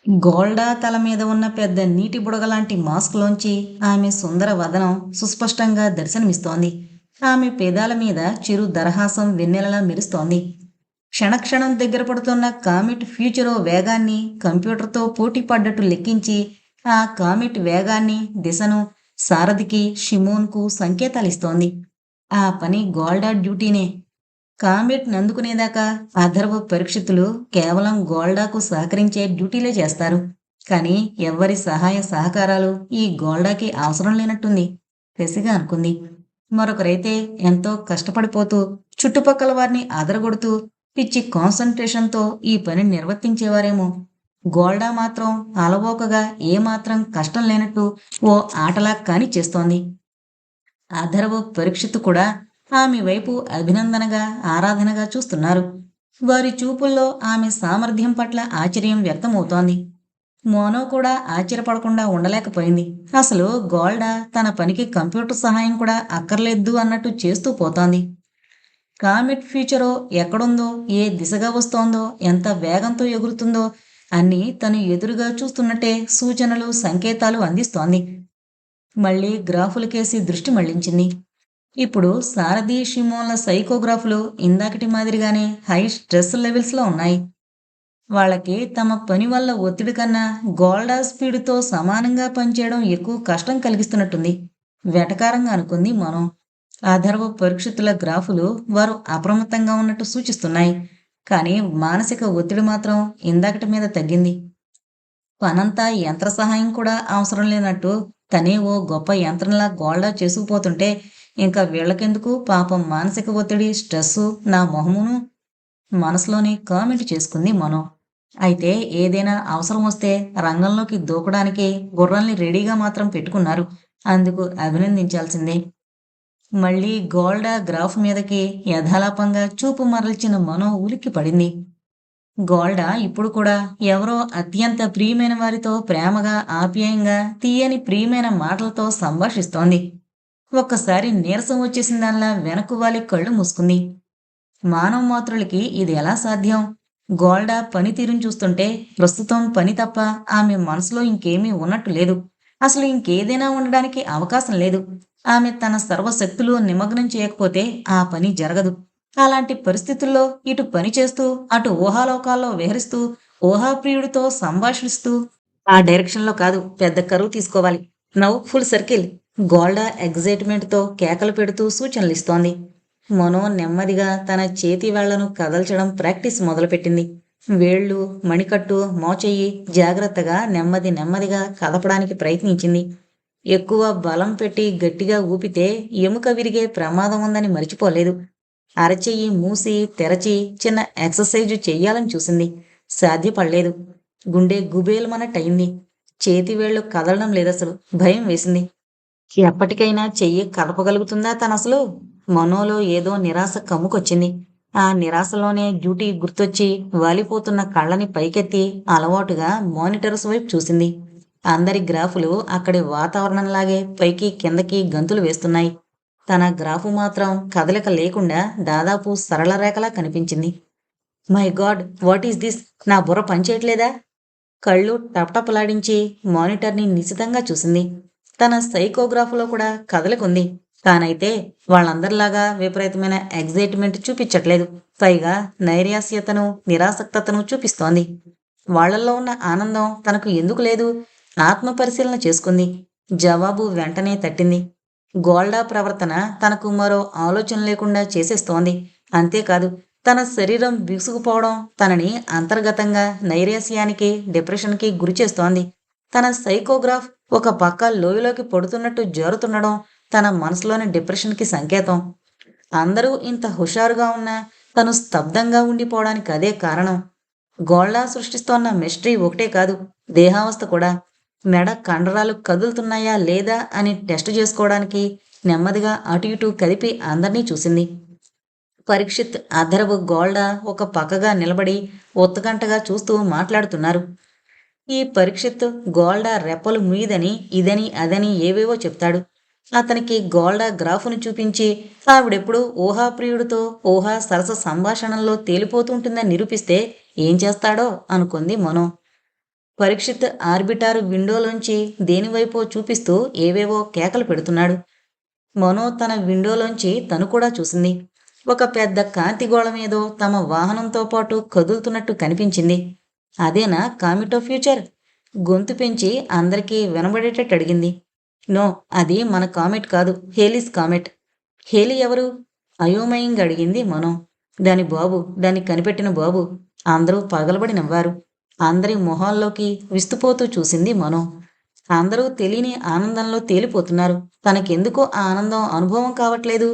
గోల్డా తల మీద ఉన్న పెద్ద నీటి బుడగలాంటి మాస్క్లోంచి ఆమె సుందర వదనం సుస్పష్టంగా దర్శనమిస్తోంది. ఆమె పెదాల మీద చిరు దరహాసం వెన్నెలలా మెరుస్తోంది. క్షణక్షణం దగ్గర పడుతున్న కామెట్ ఫ్యూచరో వేగాన్ని కంప్యూటర్తో పోటీ పడ్డట్టు లెక్కించి, ఆ కామెట్ వేగాన్ని, దిశను సారథికి షిమోన్కు సంకేతాలిస్తోంది. ఆ పని గోల్డా డ్యూటీనే. కామెట్‌ని అందుకునేదాకా అథర్వ పరీక్షితులు కేవలం గోల్డాకు సహకరించే డ్యూటీలే చేస్తారు. కానీ ఎవ్వరి సహాయ సహకారాలు ఈ గోల్డాకి అవసరం లేనట్టుంది కసిగా అనుకుంది. మరొకరైతే ఎంతో కష్టపడిపోతూ, చుట్టుపక్కల వారిని అదరగొడుతూ, పిచ్చి కాన్సంట్రేషన్‌తో ఈ పని నిర్వర్తించేవారేమో. గోల్డా మాత్రం అలవోకగా ఏమాత్రం కష్టం లేనట్టు ఓ ఆటలా కానిచ్చేస్తోంది. అథర్వ పరీక్షిత్ కూడా ఆమె వైపు అభినందనగా, ఆరాధనగా చూస్తున్నారు. వారి చూపుల్లో ఆమె సామర్థ్యం పట్ల ఆశ్చర్యం వ్యక్తమవుతోంది. మోనో కూడా ఆశ్చర్యపడకుండా ఉండలేకపోయింది. అసలు గోల్డా తన పనికి కంప్యూటర్ సహాయం కూడా అక్కర్లేదు అన్నట్టు చేస్తూ పోతోంది. కామెట్ ఫ్యూచరో ఎక్కడుందో, ఏ దిశగా వస్తోందో, ఎంత వేగంతో ఎగురుతుందో అన్నీ తను ఎదురుగా చూస్తున్నట్టే సూచనలు, సంకేతాలు అందిస్తోంది. మళ్ళీ గ్రాఫులకేసి దృష్టి మళ్లించింది. ఇప్పుడు సారథి, షిమోన్ల సైకోగ్రాఫ్‌లు ఇందాకటి మాదిరిగానే హై స్ట్రెస్ లెవెల్స్‌లో ఉన్నాయి. వాళ్ళకి తమ పని వల్ల ఒత్తిడి కన్నా గోల్డా స్పీడుతో సమానంగా పనిచేయడం ఎక్కువ కష్టం కలిగిస్తున్నట్టుంది. వెటకారంగా అనుకుంది మనం. అథర్వ పరీక్షితుల గ్రాఫులు వారు అప్రమత్తంగా ఉన్నట్టు సూచిస్తున్నాయి. కానీ మానసిక ఒత్తిడి మాత్రం ఇందాకటి మీద తగ్గింది. పనంతా యంత్ర సహాయం కూడా అవసరం లేనట్టు తనే ఓ గొప్ప యంత్రంలా గోల్డా చేసుకుపోతుంటే ఇంకా వీళ్ళకెందుకు పాపం మానసిక ఒత్తిడి, స్ట్రెస్సు, నా మొహమును మనసులోనే కామెంట్ చేసుకుంది మనం. అయితే ఏదైనా అవసరం వస్తే రంగంలోకి దూకడానికి గుర్రాల్ని రెడీగా మాత్రం పెట్టుకున్నారు. అందుకు అభినందించాల్సిందే. మళ్ళీ గోల్డా గ్రాఫ్ మీదకి యథాలాపంగా చూపు మరల్చిన మనో ఉలిక్కి పడింది. గోల్డా ఇప్పుడు కూడా ఎవరో అత్యంత ప్రియమైన వారితో ప్రేమగా, ఆప్యాయంగా, తీయని ప్రియమైన మాటలతో సంభాషిస్తోంది. ఒక్కసారి నీరసం వచ్చేసిన దానిలా వెనక్కు వాలి కళ్ళు మూసుకుంది. మానవ మాతృలకి ఇది ఎలా సాధ్యం? గోల్డా పనితీరును చూస్తుంటే ప్రస్తుతం పని తప్ప ఆమె మనసులో ఇంకేమీ ఉన్నట్టు లేదు. అసలు ఇంకేదైనా ఉండడానికి అవకాశం లేదు. ఆమె తన సర్వశక్తులు నిమగ్నం చేయకపోతే ఆ పని జరగదు. అలాంటి పరిస్థితుల్లో ఇటు పని చేస్తూ, అటు ఊహాలోకాల్లో విహరిస్తూ, ఊహాప్రియుడితో సంభాషిస్తూ ఆ డైరెక్షన్‌లో కాదు, పెద్ద కరువు తీసుకోవాలి. Now full circle. గోల్డా ఎగ్జైట్‌మెంట్‌తో కేకలు పెడుతూ సూచనలిస్తోంది. మనో నెమ్మదిగా తన చేతి వేళ్లను కదల్చడం ప్రాక్టీస్ మొదలుపెట్టింది. వేళ్ళు, మణికట్టు, మోచెయ్యి జాగ్రత్తగా నెమ్మదిగా కదపడానికి ప్రయత్నించింది. ఎక్కువ బలం పెట్టి గట్టిగా ఊపితే ఎముక విరిగే ప్రమాదం ఉందని మరిచిపోలేదు. అరచెయ్యి మూసి, తెరచి చిన్న ఎక్సర్సైజు చెయ్యాలని చూసింది. సాధ్యపడలేదు. గుండె గుబేల్మనట్టయింది. చేతివేళ్లు కదలడం లేదసలు. భయం వేసింది. ఎప్పటికైనా చెయ్యి కదపగలుగుతుందా తనసలు? మనోలో ఏదో నిరాశ కమ్ముకొచ్చింది. ఆ నిరాశలోనే డ్యూటీ గుర్తొచ్చి వాలిపోతున్న కళ్ళని పైకెత్తి అలవాటుగా మానిటర్స్ వైపు చూసింది. అందరి గ్రాఫులు అక్కడి వాతావరణంలాగే పైకి కిందకి గంతులు వేస్తున్నాయి. తన గ్రాఫు మాత్రం కదలిక లేకుండా దాదాపు సరళ రేఖలా కనిపించింది. My God! What is this? నా బుర్ర పనిచేయట్లేదా? కళ్ళు టపటపలాడించి మానిటర్‌ని నిశితంగా చూసింది. తన సైకోగ్రాఫ్‌లో కూడా కదలికుంది. తానైతే వాళ్ళందరిలాగా విపరీతమైన ఎగ్జైట్‌మెంట్ చూపిచ్చట్లేదు. పైగా నైరాశ్యతను, నిరాసక్తతను చూపిస్తోంది. వాళ్ళల్లో ఉన్న ఆనందం తనకు ఎందుకు లేదు? ఆత్మ పరిశీలన చేసుకుంది. జవాబు వెంటనే తట్టింది. గోల్డా ప్రవర్తన తనకు మరో ఆలోచన లేకుండా చేసేస్తోంది. అంతేకాదు, తన శరీరం బిగుసుకుపోవడం తనని అంతర్గతంగా నైరాశ్యానికి, డిప్రెషన్‌కి గురిచేస్తోంది. తన సైకోగ్రాఫ్ ఒక పక్క లోయలోకి పడుతున్నట్టు జారుతుండడం తన మనసులోని డిప్రెషన్‌కి సంకేతం. అందరూ ఇంత హుషారుగా ఉన్నా తను స్తబ్దంగా ఉండిపోవడానికి అదే కారణం. గోల్డా సృష్టిస్తోన్న మిస్టరీ ఒకటే కాదు, దేహావస్థ కూడా. మెడ కండరాలు కదులుతున్నాయా లేదా అని టెస్ట్ చేసుకోవడానికి నెమ్మదిగా అటు ఇటు కదిపి అందర్నీ చూసింది. పరీక్షిత్, అథర్వ్, గోల్డా ఒక పక్కగా నిలబడి ఉత్తకంఠగా చూస్తూ మాట్లాడుతున్నారు. ఈ పరీక్షిత్ గోల్డా రెప్పలు మూయదని, ఇదని, అదని ఏవేవో చెప్తాడు. అతనికి గోల్డా గ్రాఫును చూపించి ఆవిడెప్పుడూ ఊహాప్రియుడితో ఊహా సరస సంభాషణల్లో తేలిపోతూ ఉంటుందని నిరూపిస్తే ఏం చేస్తాడో అనుకుంది మనో. పరీక్షిత్ ఆర్బిటార్ విండోలోంచి దేనివైపో చూపిస్తూ ఏవేవో కేకలు పెడుతున్నాడు. మనో తన విండోలోంచి తను కూడా చూసింది. ఒక పెద్ద కాంతిగోళ మీదో తమ వాహనంతో పాటు కదులుతున్నట్టు కనిపించింది. అదేనా కామిటో ఫ్యూచర్? గొంతు పెంచి అందరికీ వినబడేటట్టు అడిగింది. నో, అది మన కామెట్ కాదు, హేలీస్ కామెట్. హేలీ ఎవరు? అయోమయంగా అడిగింది మనో. దాని బాబు, దాన్ని కనిపెట్టిన బాబు. అందరూ పగలబడి నవ్వారు. అందరి మొహాల్లోకి విస్తుపోతూ చూసింది మనో. అందరూ తెలియని ఆనందంలో తేలిపోతున్నారు. తనకెందుకో ఆ ఆనందం అనుభవం కావట్లేదు.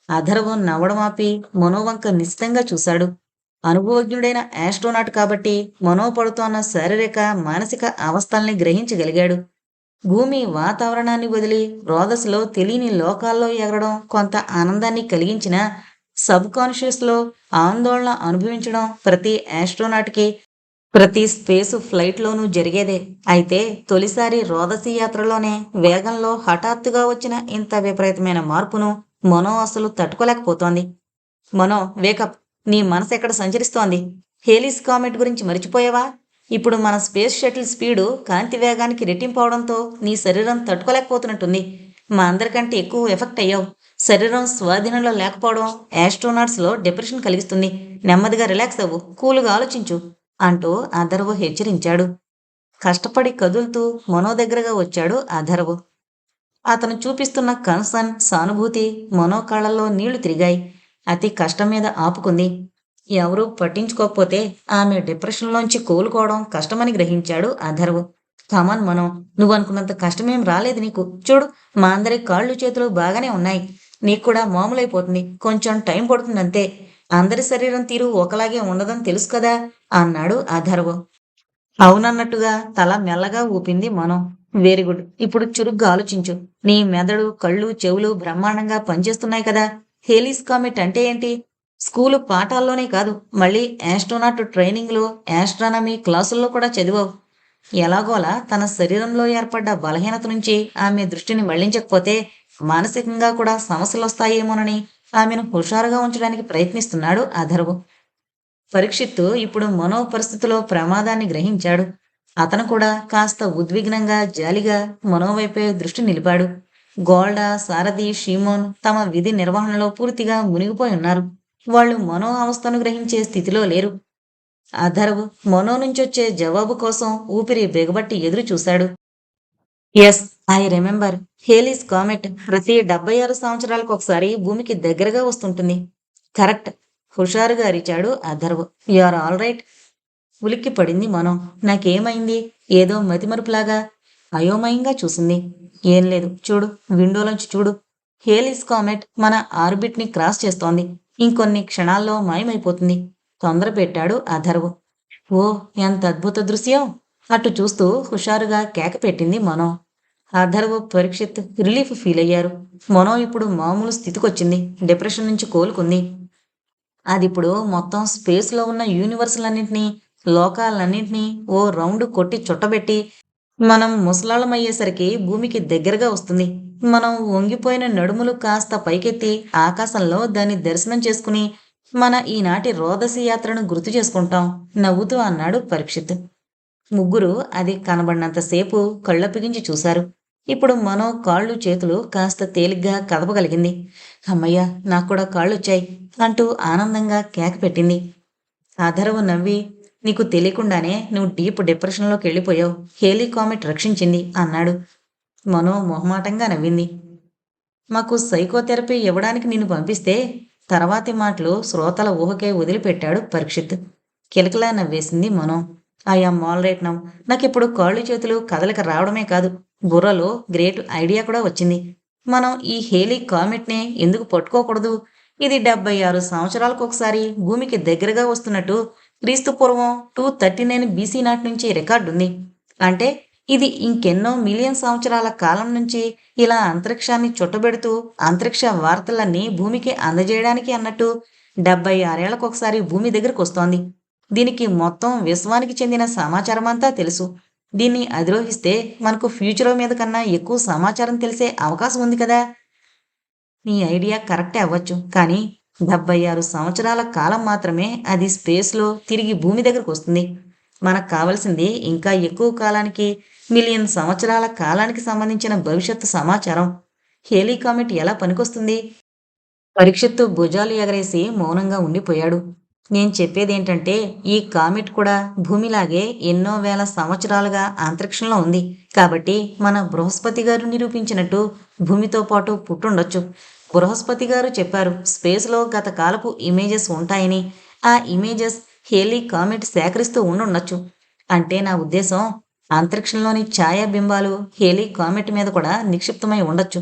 అధర్వం నవ్వడం ఆపి మనోవంక నిశితంగా చూశాడు. అనుభవజ్ఞుడైన ఆస్ట్రోనాట్ కాబట్టి మనో పడుతోన్న శారీరక మానసిక అవస్థల్ని గ్రహించగలిగాడు. భూమి వాతావరణాన్ని వదిలి రోదస్లో తెలియని లోకాల్లో ఎగరడం కొంత ఆనందాన్ని కలిగించిన సబ్ కాన్షియస్లో ఆందోళన అనుభవించడం ప్రతి ఆస్ట్రోనాట్కి ప్రతి స్పేస్ ఫ్లైట్లోనూ జరిగేదే. అయితే తొలిసారి రోదసీ యాత్రలోనే వేగంలో హఠాత్తుగా వచ్చిన ఇంత విపరీతమైన మార్పును మనో అసలు తట్టుకోలేకపోతోంది. మనో, వేకప్. నీ మనసు ఎక్కడ సంచరిస్తోంది? హేలీస్ కామెట్ గురించి మరిచిపోయావా? ఇప్పుడు మన స్పేస్ షటిల్ స్పీడు కాంతి వేగానికి రెట్టింపు అవడంతో నీ శరీరం తట్టుకోలేకపోతున్నట్టుంది. మా అందరికంటే ఎక్కువ ఎఫెక్ట్ అయ్యావు. శరీరం స్వాధీనంలో లేకపోవడం ఆస్ట్రోనాట్స్లో డిప్రెషన్ కలిగిస్తుంది. నెమ్మదిగా రిలాక్స్ అవ్వు, కూలుగా ఆలోచించు అంటూ అథర్వ్ హెచ్చరించాడు. కష్టపడి కదులుతూ మనో దగ్గరగా వచ్చాడు అథర్వ్. అతను చూపిస్తున్న కన్సర్న్, సానుభూతి మనో కళ్ళల్లో నీళ్లు తిరిగాయి. అతి కష్టం మీద ఆపుకుంది. ఎవరూ పట్టించుకోకపోతే ఆమె డిప్రెషన్లోంచి కోలుకోవడం కష్టమని గ్రహించాడు అథర్వ్. కమాన్ మనం, నువ్వనుకున్నంత కష్టమేం రాలేదు నీకు. చూడు, మా అందరి కాళ్ళు చేతులు బాగానే ఉన్నాయి. నీకు కూడా మామూలైపోతుంది. కొంచెం టైం పడుతుందంతే. అందరి శరీరం తీరు ఒకలాగే ఉండదని తెలుసు కదా అన్నాడు అథర్వ్. అవునన్నట్టుగా తల మెల్లగా ఊపింది మనం. Very good. ఇప్పుడు చురుగ్గా ఆలోచించు. నీ మెదడు, కళ్ళు, చెవులు బ్రహ్మాండంగా పనిచేస్తున్నాయి కదా. హేలీస్ కామెట్ అంటే ఏంటి? స్కూలు పాఠాల్లోనే కాదు, మళ్ళీ ఆస్ట్రోనాట్ ట్రైనింగ్లో, ఆస్ట్రానమీ క్లాసుల్లో కూడా చదివావు. ఎలాగోలా తన శరీరంలో ఏర్పడ్డ బలహీనత నుంచి ఆమె దృష్టిని మళ్లించకపోతే మానసికంగా కూడా సమస్యలొస్తాయేమోనని ఆమెను హుషారుగా ఉంచడానికి ప్రయత్నిస్తున్నాడు అథర్వ్. పరీక్షిత్తు ఇప్పుడు మనో పరిస్థితిలో ప్రమాదాన్ని గ్రహించాడు. అతను కూడా కాస్త ఉద్విగ్నంగా, జాలిగా మనోవైపే దృష్టి నిలిపాడు. గోల్డా, సారథి, షీమోన్ తమ విధి నిర్వహణలో పూర్తిగా మునిగిపోయి ఉన్నారు. వాళ్ళు మనో అవస్థను గ్రహించే స్థితిలో లేరు. అథర్వ్ మనో నుంచొచ్చే జవాబు కోసం ఊపిరి బిగబట్టి ఎదురు చూశాడు. Yes, I remember. Halley's comet ప్రతి 76 సంవత్సరాలకు ఒకసారి భూమికి దగ్గరగా వస్తుంటుంది. కరెక్ట్, హుషారుగా అరిచాడు Atharv. You are all right. ఉలిక్కి పడింది మనం. నాకేమైంది? ఏదో మతిమరుపులాగా అయోమయంగా చూసింది. ఏం లేదు, చూడు, విండోలోంచి చూడు. హేలీస్ కామెట్ మన ఆర్బిట్ని క్రాస్ చేస్తోంది. ఇంకొన్ని క్షణాల్లో మాయమైపోతుంది. తొందర పెట్టాడు అథర్వ్. ఓ, ఎంత అద్భుత దృశ్యం! అటు చూస్తూ హుషారుగా కేక పెట్టింది మనో. అథర్వ్, పరీక్షిత్ రిలీఫ్ ఫీల్ అయ్యారు. మనో ఇప్పుడు మామూలు స్థితికొచ్చింది. డిప్రెషన్ నుంచి కోలుకుంది. అదిప్పుడు మొత్తం స్పేస్లో ఉన్న యూనివర్సులన్నింటినీ, లోకాలన్నింటినీ ఓ రౌండ్ కొట్టి చుట్టబెట్టి మనం ముసలాళ్ళమయ్యేసరికి భూమికి దగ్గరగా వస్తుంది. మనం వంగిపోయిన నడుములు కాస్త పైకెత్తి ఆకాశంలో దాన్ని దర్శనం చేసుకుని మన ఈనాటి రోదసి యాత్రను గుర్తు చేసుకుంటాం నవ్వుతూ అన్నాడు పరీక్షిత్. ముగ్గురు అది కనబడినంతసేపు కళ్ళప్పగించి చూశారు. ఇప్పుడు మనో కాళ్ళు చేతులు కాస్త తేలిగ్గా కదపగలిగింది. అమ్మయ్య, నాకు కూడా కాళ్ళొచ్చాయి అంటూ ఆనందంగా కేక పెట్టింది. అథర్వ్ నవ్వి, నీకు తెలియకుండానే నువ్వు డీప్ డిప్రెషన్లోకి వెళ్ళిపోయావు. హేలీ కామెట్ రక్షించింది అన్నాడు. మనో మొహమాటంగా నవ్వింది. మాకు సైకోథెరపీ ఇవ్వడానికి నిన్ను పంపిస్తే తర్వాతి మాటలు శ్రోతల ఊహకే వదిలిపెట్టాడు పరీక్షిత్. కిలకిలా నవ్వేసింది Mano. I am all right now. నాకిప్పుడు కాళ్ళు చేతులు కదలిక రావడమే కాదు, బుర్రలో గ్రేట్ ఐడియా కూడా వచ్చింది. మనం ఈ హేలీ కామెట్నే ఎందుకు పట్టుకోకూడదు? ఇది 76 సంవత్సరాలకు ఒకసారి భూమికి దగ్గరగా వస్తున్నట్టు క్రీస్తు పూర్వం 239 బీసీ నాటి నుంచి రికార్డుంది. అంటే ఇది ఇంకెన్నో మిలియన్ సంవత్సరాల కాలం నుంచి ఇలా అంతరిక్షాన్ని చుట్టబెడుతూ అంతరిక్ష వార్తలన్నీ భూమికి అందజేయడానికి అన్నట్టు 76 ఏళ్లకు ఒకసారి భూమి దగ్గరకు వస్తోంది. దీనికి మొత్తం విశ్వానికి చెందిన సమాచారం అంతా తెలుసు. దీన్ని అధిరోహిస్తే మనకు ఫ్యూచర్ మీద కన్నా ఎక్కువ సమాచారం తెలిసే అవకాశం ఉంది కదా. నీ ఐడియా కరెక్టే అవ్వచ్చు, కానీ 76 సంవత్సరాల కాలం మాత్రమే అది స్పేస్లో తిరిగి భూమి దగ్గరకు వస్తుంది. మనకు కావలసింది ఇంకా ఎక్కువ కాలానికి, మిలియన్ సంవత్సరాల కాలానికి సంబంధించిన భవిష్యత్తు సమాచారం. హేలీ కామెట్ ఎలా పనికొస్తుంది? పరీక్షిత్తు భుజాలు ఎగరేసి మౌనంగా ఉండిపోయాడు. నేను చెప్పేదేంటంటే, ఈ కామెట్ కూడా భూమిలాగే ఎన్నో వేల సంవత్సరాలుగా అంతరిక్షంలో ఉంది. కాబట్టి మన బృహస్పతి గారు నిరూపించినట్టు భూమితో పాటు పుట్టుండొచ్చు. బృహస్పతి గారు చెప్పారు స్పేస్లో గత కాలపు ఇమేజెస్ ఉంటాయని. ఆ ఇమేజెస్ హేలీ కామెట్ సేకరిస్తూ ఉండుండొచ్చు. అంటే నా ఉద్దేశం, అంతరిక్షంలోని ఛాయాబింబాలు హేలీ కామెట్ మీద కూడా నిక్షిప్తమై ఉండొచ్చు.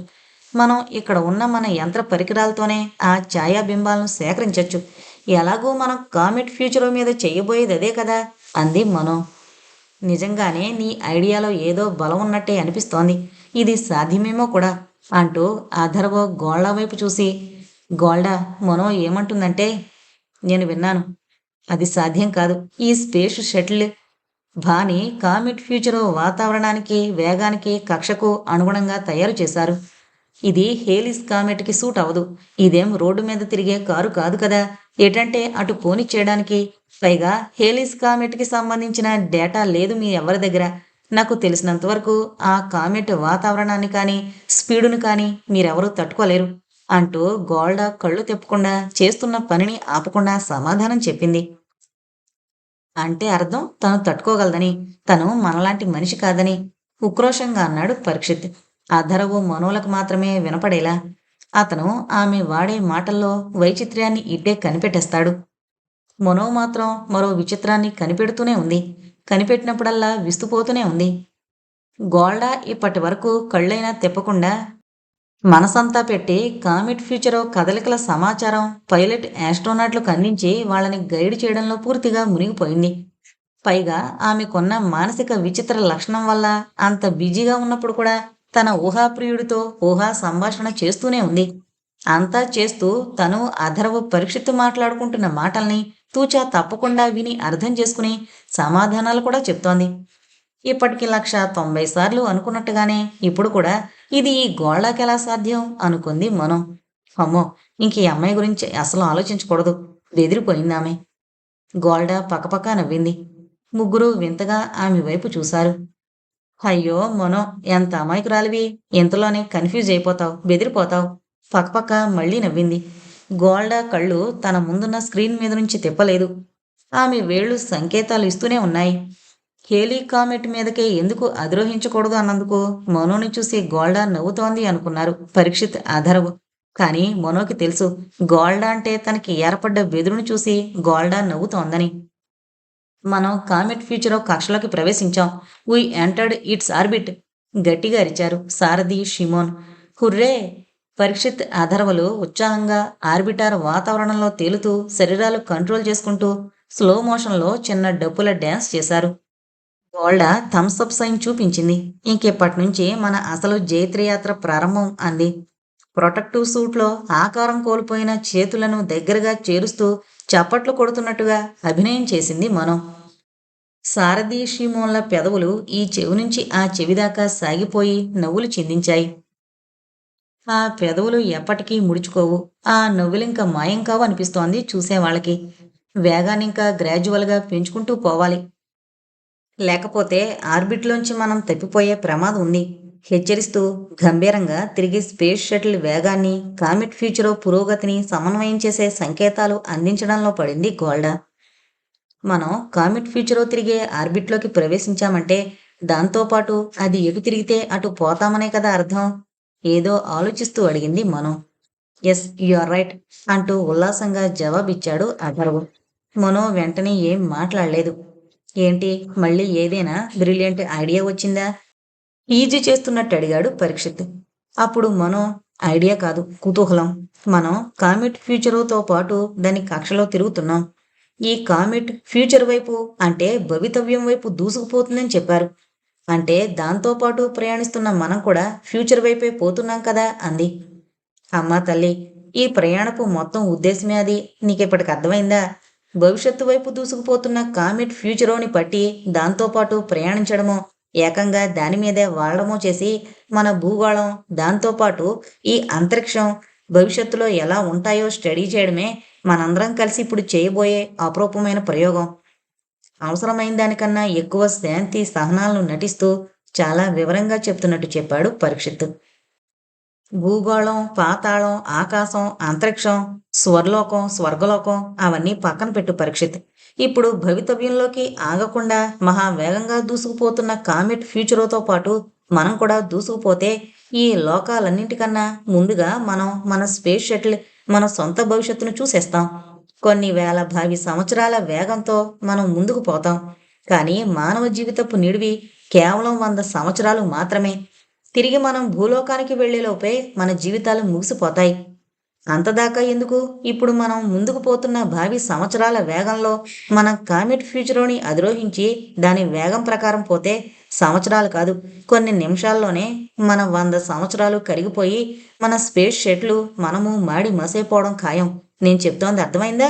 మనం ఇక్కడ ఉన్న మన యంత్ర పరికరాలతోనే ఆ ఛాయాబింబాలను సేకరించొచ్చు. ఎలాగో మనం కామెట్ ఫ్యూచర్ మీద చెయ్యబోయేది అదే కదా అంది మనో. నిజంగానే నీ ఐడియాలో ఏదో బలం ఉన్నట్టే అనిపిస్తోంది. ఇది సాధ్యమేమో కూడా అంటూ అథర్వ గోల్డా వైపు చూసి, గోల్డా, మనో ఏమంటుందంటే, నేను విన్నాను. అది సాధ్యం కాదు. ఈ స్పేస్ షటిల్ భాని కామెట్ ఫ్యూచర్ వాతావరణానికి, వేగానికి, కక్షకు అనుగుణంగా తయారు చేశారు. ఇది హేలిస్ కామెట్కి సూట్ అవ్వదు. ఇదేం రోడ్డు మీద తిరిగే కారు కాదు కదా, ఏటంటే అటు పోనిచ్చేయడానికి. పైగా హేలిస్ కామెట్కి సంబంధించిన డేటా లేదు మీ ఎవరి దగ్గర. నాకు తెలిసినంత వరకు ఆ కామెట్ వాతావరణాన్ని కానీ, స్పీడును కానీ మీరెవరూ తట్టుకోలేరు అంటూ గోల్డా కళ్ళు తెప్పకుండా, చేస్తున్న పనిని ఆపకుండా సమాధానం చెప్పింది. అంటే అర్థం తను తట్టుకోగలదని, తను మనలాంటి మనిషి కాదని ఉక్రోషంగా అన్నాడు పరీక్షిత్. అధరవు మనోలకు మాత్రమే వినపడేలా. అతను ఆమె వాడే మాటల్లో వైచిత్ర్యాన్ని ఇట్టే కనిపెట్టేస్తాడు. మనో మాత్రం మరో విచిత్రాన్ని కనిపెడుతూనే ఉంది. కనిపెట్టినప్పుడల్లా విస్తుపోతూనే ఉంది. గోల్డా ఇప్పటి వరకు కళ్ళైనా తిప్పకుండా మనసంతా పెట్టి కామెట్ ఫ్యూచర్ కదలికల సమాచారం పైలట్ ఆస్ట్రోనాట్లకు అందించి వాళ్ళని గైడ్ చేయడంలో పూర్తిగా మునిగిపోయింది. పైగా ఆమెకున్న మానసిక విచిత్ర లక్షణం వల్ల అంత బిజీగా ఉన్నప్పుడు కూడా తన ఊహాప్రియుడితో ఊహా సంభాషణ చేస్తూనే ఉంది. అంతా చేస్తూ తను అధర్వ పరీక్షిత్తు మాట్లాడుకుంటున్న మాటల్ని తూచా తప్పకుండా విని అర్థం చేసుకుని సమాధానాలు కూడా చెప్తోంది. ఇప్పటికి 190 సార్లు అనుకున్నట్టుగానే ఇప్పుడు కూడా ఇది ఈ గోళ్ళకెలా సాధ్యం అనుకుంది మనం. అమ్మో, ఇంక ఈ అమ్మాయి గురించి అసలు ఆలోచించకూడదు. బెదిరిపోయిందామె. గోల్డా పకపకా నవ్వింది. ముగ్గురు వింతగా ఆమె వైపు చూశారు. అయ్యో మనో, ఎంత అమాయకురాలివి. ఇంతలోనే కన్ఫ్యూజ్ అయిపోతావు, బెదిరిపోతావు. పకపక మళ్ళీ నవ్వింది. గోల్డా కళ్ళు తన ముందున్న స్క్రీన్ మీద నుంచి తిప్పలేదు. ఆమె వేళ్లు సంకేతాలు ఇస్తూనే ఉన్నాయి. హేలీ కామెట్ మీదకే ఎందుకు అధిరోహించకూడదు అన్నందుకు మనోని చూసి గోల్డా నవ్వుతోంది అనుకున్నారు పరీక్షిత్, అధర్వ్. కానీ మనోకి తెలుసు గోల్డా అంటే తనకి ఏర్పడ్డ బెదురును చూసి గోల్డా నవ్వుతోందని. మనం కామెట్ ఫ్యూచర్ కక్షలోకి ప్రవేశించాం. వీ ఎంటర్డ్ ఇట్స్ ఆర్బిట్ గట్టిగా అరిచారు సారథి షిమోన్. హుర్రే! పరీక్షిత్, అధర్వలు ఉత్సాహంగా ఆర్బిటార్ వాతావరణంలో తేలుతూ శరీరాలు కంట్రోల్ చేసుకుంటూ స్లో మోషన్లో చిన్న డప్పుల డ్యాన్స్ చేశారు. గోల్డా థమ్సప్ సైన్ చూపించింది. ఇంకెప్పటి నుంచి మన అసలు జైత్రయాత్ర ప్రారంభం అంది. ప్రొటెక్టివ్ సూట్లో ఆకారం కోల్పోయిన చేతులను దగ్గరగా చేరుస్తూ చప్పట్లు కొడుతున్నట్టుగా అభినయం చేసింది మనం. సారథి షిమోన్ల పెదవులు ఈ చెవి నుంచి ఆ చెవిదాకా సాగిపోయి నవ్వులు చిందించాయి. ఆ పెదవులు ఎప్పటికీ ముడుచుకోవు. ఆ నవ్వులింక మాయం కావు అనిపిస్తోంది చూసేవాళ్ళకి. వేగాన్నింకా గ్రాడ్యువల్గా పెంచుకుంటూ పోవాలి. లేకపోతే ఆర్బిట్లోంచి మనం తప్పిపోయే ప్రమాదం ఉంది హెచ్చరిస్తూ గంభీరంగా తిరిగి స్పేస్ షటిల్ వేగాన్ని, కామెట్ ఫ్యూచర్ పురోగతిని సమన్వయం చేసే సంకేతాలు అందించడంలో పడింది గోల్డా. మనం కామెట్ ఫ్యూచర్ తిరిగే ఆర్బిట్లోకి ప్రవేశించామంటే దాంతోపాటు అది ఎటు తిరిగితే అటు పోతామనే కదా అర్థం. ఏదో ఆలోచిస్తూ అడిగింది మనం. ఎస్, యు ఆర్ రైట్ అంటూ ఉల్లాసంగా జవాబిచ్చాడు అథర్వ్. మనో వెంటనే ఏం మాట్లాడలేదు. ఏంటి, మళ్ళీ ఏదైనా బ్రిలియంట్ ఐడియా వచ్చిందా ఈజీ చేస్తున్నట్టు అడిగాడు పరీక్షిత్. అప్పుడు మనో, ఐడియా కాదు, కుతూహలం. మనం కామెట్ ఫ్యూచర్తో పాటు దాని కక్షలో తిరుగుతున్నాం. ఈ కామెట్ ఫ్యూచర్ వైపు అంటే భవితవ్యం వైపు దూసుకుపోతుందని చెప్పారు. అంటే దాంతోపాటు ప్రయాణిస్తున్న మనం కూడా ఫ్యూచర్ వైపే పోతున్నాం కదా అంది. అమ్మా తల్లి, ఈ ప్రయాణపు మొత్తం ఉద్దేశమే అది. నీకిప్పటికి అర్థమైందా? భవిష్యత్తు వైపు దూసుకుపోతున్న కామెట్ ఫ్యూచరోని పట్టి దాంతోపాటు ప్రయాణించడమో, ఏకంగా దాని మీదే వాళ్లడమో చేసి మన భూగోళం, దాంతోపాటు ఈ అంతరిక్షం భవిష్యత్తులో ఎలా ఉంటాయో స్టడీ చేయడమే మనందరం కలిసి ఇప్పుడు చేయబోయే అపరూపమైన ప్రయోగం. అవసరమైన దానికన్నా ఎక్కువ శాంతి సహనాలను నటిస్తూ చాలా వివరంగా చెప్తున్నట్టు చెప్పాడు పరీక్షిత్తు. భూగోళం, పాతాళం, ఆకాశం, అంతరిక్షం, స్వర్లోకం, స్వర్గలోకం అవన్నీ పక్కన పెట్టు పరీక్షిత్. ఇప్పుడు భవితవ్యంలోకి ఆగకుండా మహావేగంగా దూసుకుపోతున్న కామెట్ ఫ్యూచర్తో పాటు మనం కూడా దూసుకుపోతే ఈ లోకాలన్నింటికన్నా ముందుగా మనం మన స్పేస్ షటిల్ మన సొంత భవిష్యత్తును చూసేస్తాం. కొన్ని వేల భావి సంవత్సరాల వేగంతో మనం ముందుకు పోతాం. కానీ మానవ జీవితపు నిడివి కేవలం 100 సంవత్సరాలు మాత్రమే. తిరిగి మనం భూలోకానికి వెళ్ళేలోపే మన జీవితాలు ముగిసిపోతాయి. అంతదాకా ఎందుకు? ఇప్పుడు మనం ముందుకు పోతున్న భావి సంవత్సరాల వేగంలో మన కామెట్ ఫ్యూచర్‌ని అధిరోహించి దాని వేగం ప్రకారం పోతే సంవత్సరాలు కాదు, కొన్ని నిమిషాల్లోనే మన 100 సంవత్సరాలు కరిగిపోయి మన స్పేస్ షటిల్ మనము మాడి మసైపోవడం ఖాయం. నేను చెప్తోంది అర్థమైందా?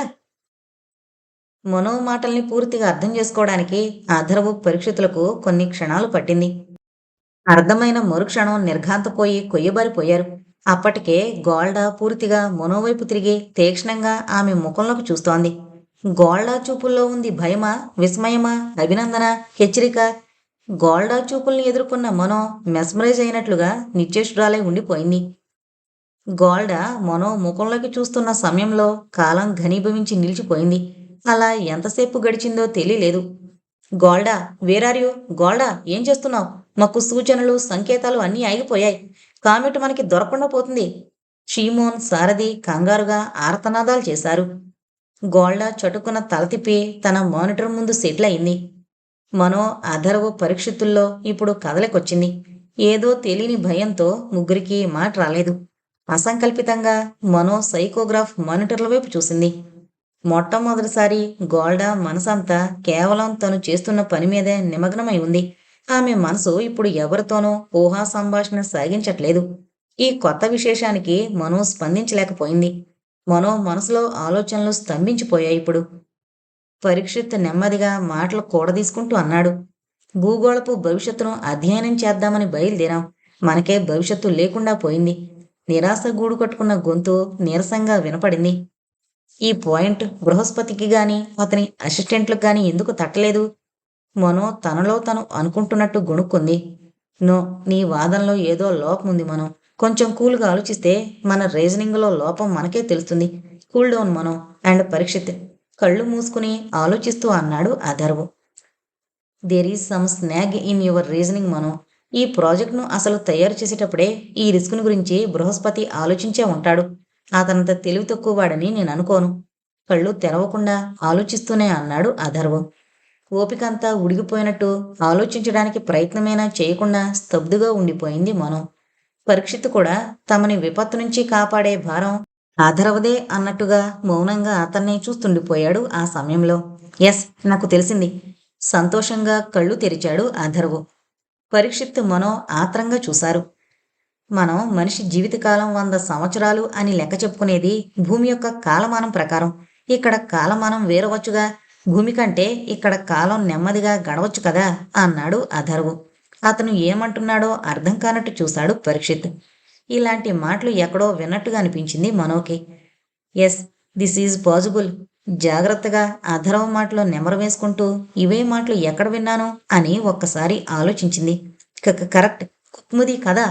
మనో మాటల్ని పూర్తిగా అర్థం చేసుకోవడానికి అథర్వ పరీక్షితులకు కొన్ని క్షణాలు పట్టింది. అర్థమైన మరుక్షణం నిర్ఘాంతపోయి కొయ్యబారిపోయారు. అప్పటికే గోల్డా పూర్తిగా మనోవైపు తిరిగి తీక్షణంగా ఆమె ముఖంలోకి చూస్తోంది. గోల్డా చూపుల్లో ఉంది భయమా, విస్మయమా, అభినందన, హెచ్చరిక? గోల్డా చూపుల్ని ఎదుర్కొన్న మనో మెస్మరైజ్ అయినట్లుగా నిశ్చేష్టురాలై ఉండిపోయింది. గోల్డా మనో ముఖంలోకి చూస్తున్న సమయంలో కాలం ఘనీభవించి నిలిచిపోయింది. అలా ఎంతసేపు గడిచిందో తెలియలేదు. గోల్డా, వేర్ యూ? గోల్డా, ఏం చేస్తున్నావు? మాకు సూచనలు, సంకేతాలు అన్నీ ఆగిపోయాయి. కామెట్ మనకి దొరకకుండా పోతుంది. షీమోన్, సారథి కంగారుగా ఆర్తనాదాలు చేశారు. గోల్డా చటుకున తల తిప్పి తన మానిటర్ ముందు సెటిల్ అయింది. మనో అథర్వ పరీక్షితుల్లో ఇప్పుడు కదలకొచ్చింది. ఏదో తెలియని భయంతో ముగ్గురికి మాట రాలేదు. అసంకల్పితంగా మనో సైకోగ్రాఫ్ మానిటర్ల వైపు చూసింది. మొట్టమొదటిసారి గోల్డా మనసంతా కేవలం తను చేస్తున్న పని మీదే నిమగ్నమై ఉంది. ఆమె మనసు ఇప్పుడు ఎవరితోనూ ఊహా సంభాషణ సాగించట్లేదు. ఈ కొత్త విశేషానికి మనో స్పందించలేకపోయింది. మనో మనసులో ఆలోచనలు స్తంభించిపోయాయి ఇప్పుడు. పరీక్షిత్ నెమ్మదిగా మాటలు కూడదీసుకుంటూ అన్నాడు. భూగోళపు భవిష్యత్తును అధ్యయనం చేద్దామని బయలుదేరాం. మనకే భవిష్యత్తు లేకుండా పోయింది. నిరాశ గూడు కట్టుకున్న గొంతు నీరసంగా వినపడింది. ఈ పాయింట్ బృహస్పతికి గాని అతని అసిస్టెంట్లకు గాని ఎందుకు తట్టలేదు? మనో తనలో తను అనుకుంటున్నట్టు గొణుక్కుంది. నో, నీ వాదనలో ఏదో లోపం ఉంది మనో. కొంచెం కూల్గా ఆలోచిస్తే మన రీజనింగ్లో లోపం మనకే తెలుస్తుంది. Cool down Mano. And Parikshit కళ్ళు మూసుకుని ఆలోచిస్తూ అన్నాడు Atharv. There is some snag in your reasoning Mano. ఈ ప్రాజెక్ట్ను అసలు తయారు చేసేటప్పుడే ఈ రిస్క్ను గురించి బృహస్పతి ఆలోచించే ఉంటాడు. అతనంత తెలివి తక్కువవాడని నేను అనుకోను. కళ్ళు తెరవకుండా ఆలోచిస్తూనే అన్నాడు అథర్వ్. ఓపికంతా ఉడిగిపోయినట్టు ఆలోచించడానికి ప్రయత్నమైనా చేయకుండా స్తబ్దుగా ఉండిపోయింది మనో. పరీక్షిత్ కూడా తమని విపత్తు నుంచి కాపాడే భారం అథర్వదే అన్నట్టుగా మౌనంగా అతన్నే చూస్తుండిపోయాడు ఆ సమయంలో. ఎస్, నాకు తెలిసింది. సంతోషంగా కళ్ళు తెరిచాడు అథర్వ్. పరీక్షిత్ మనో ఆత్రంగా చూశారు. మనం మనిషి జీవితకాలం 100 సంవత్సరాలు అని లెక్క చెప్పుకునేది భూమి యొక్క కాలమానం ప్రకారం. ఇక్కడ కాలమానం వేరవచ్చుగా. భూమి కంటే ఇక్కడ కాలం నెమ్మదిగా గడవచ్చు కదా అన్నాడు అథర్వ్. అతను ఏమంటున్నాడో అర్థం కానట్టు చూశాడు పరీక్షిత్. ఇలాంటి మాటలు ఎక్కడో విన్నట్టుగా అనిపించింది మనోకి. Yes, this is possible. జాగ్రత్తగా అథర్వ మాటలో నెమరు వేసుకుంటూ ఇవే మాటలు ఎక్కడ విన్నాను అని ఒక్కసారి ఆలోచించింది. కరెక్ట్, కుక్ముది కదా